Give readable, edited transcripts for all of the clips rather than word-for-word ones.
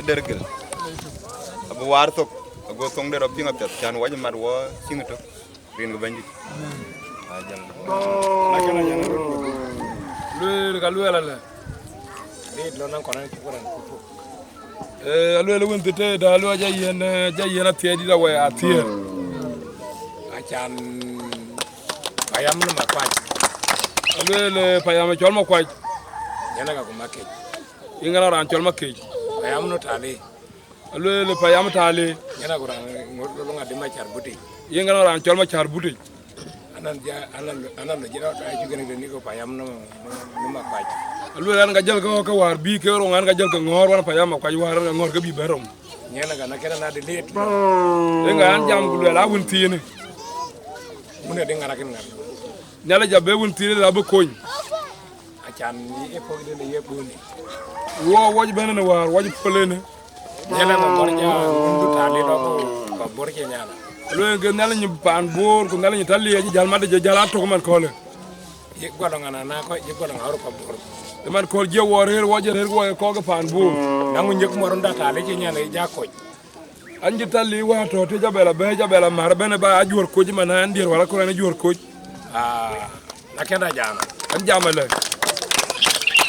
dergel abu wartok ago tong de pinga pet chan waje mar wo singato rin go banji ajal nakena yana lu ga lu ala la ni lo nan konan ko ran alu wonte te da lu jayena tiedi da way atie achan payam no makwaj alu payam chol makwaj yana ga ko make ingana ran chol make payam no tale alu payam tale yana ko ran lo ngadi ma char buti ingana ran chol ma char buti anan lo jira ta ju gene ni ko payam no makwaj alu ran ga jel ko war bi ke ro ngan ga jel ko ngor wan payam makwaj war ngor ga bi berom nyena ga nakena na de let nga an jam gulu la wunti ne mune de ngara ken ngar nyala jabbe wunti la ba koñ achan ni e fogde ne yebuni wo woji benene war woji pelene nyala mo morja mundu tali do ko borje nyala lo nge nala ni pan bor ko nala ni tali ji jalmade je jala to ko man ko le ye godo ngana na ko ye godo ngaro ko bor e man ko je wor her woje her ko ko pan bor nangu nyek mo ronda tali ji nyala e jakko anji tali wa to te jabela mar bene ba ajur ko ji man andir wala ko na jur ko nakenda jana an jamale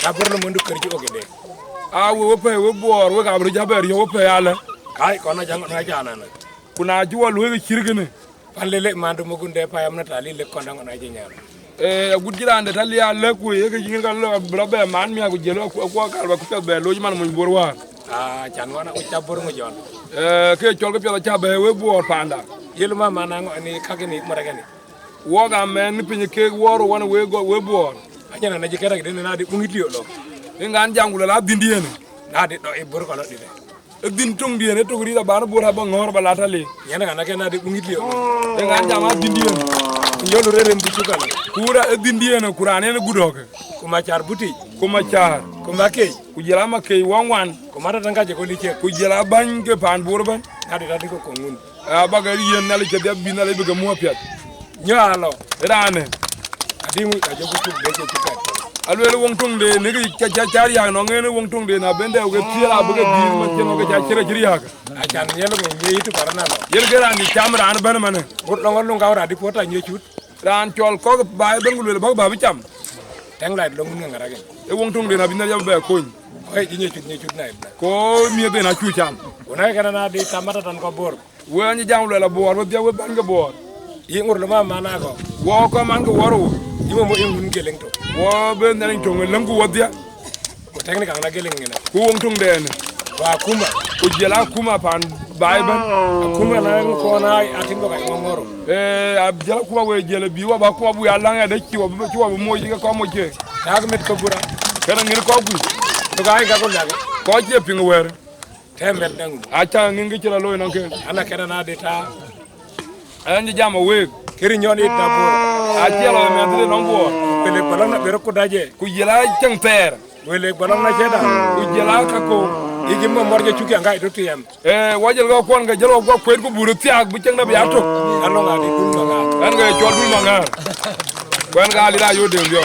ka borno mundu kër ci ogede wo pe wo bor wo ga bru jaber yo pe ala kai ko na jang na jana na kuna juwal wo kirgene palle mandu mugunde payam na tali le ko ndango na je nyam gudjirande tali ya le ko ye ga jinga lo brobe man mi agu jelo ko ka ba ko pe be lo man mun bor wa chan wana ko tabor mo jon ke chol ko pe cha be wo bor panda yeluma manango ani kageni mo regani woga men pinye ke woro wana we bor anyana na jikara de na de bungitio lo ngan jangula la dindiene na de do e bor ko lo di de din tong diene to guri da bana bor ha ba ngor ba latale nyana na ke na de bungitio ngan jama dindiene yolo rerem di tukal kura dindiene kurane ne gudoke kuma char buti kuma char kuma ke ku jela ma ke wanwan kuma ta tanga je ko like ku jela ban ke pan bor ban na de da ko ngun bagari yen na le ke de bi na le be ga mo piat nyalo rane adimu ajogu tu beke tukat alwele wong tung de ne ga char ya no ngene wong tung de na bende o ga tira buga di man teno ga chira jiri ya achan yelo go yitu parana no yel gara ni chamra an ban mane goddo ngol ngawra di pota nyechut ran chol ko baay bangul ba ba bi cham tang lay lo mun ngara gen e wong tung de na binna yam be koñ ay di nyechut na ko mi be na chu cham wona kana na di tamata tan ko bor wani jamlo la bor ba be ban ga bor yi ngur lo ma na ko wo ko man ko woro yimo mo en geleng to wo be nanin to ngelangu wadia ko technique ang na geleng ngena ko wong tung de ne wa kuma ko jela kuma pan baiban kuma na ko na atin ko kay ngoro jela kuma we jela bi wa ba kuma bu ya langa de ci wa mo ji ko mo je ta ga met ko bura kana ngir ko bu to ga ga ko laga ko je pinga wer temel dangu acha ngi ci la loy non ke ana kana na de ta anji jama we kiri nyoni tabor ajelo me andre nombo pele balam na bero ko daje ku jela ceng ter wele balam na jeda ku jela ka ko igi mo morje cuki anga do tiyam wajel go kon ga jelo go ko ko buru tiak bu ceng na bi ato alo nga di dul nga an ga jol dul nga ko an ga li da yo de yo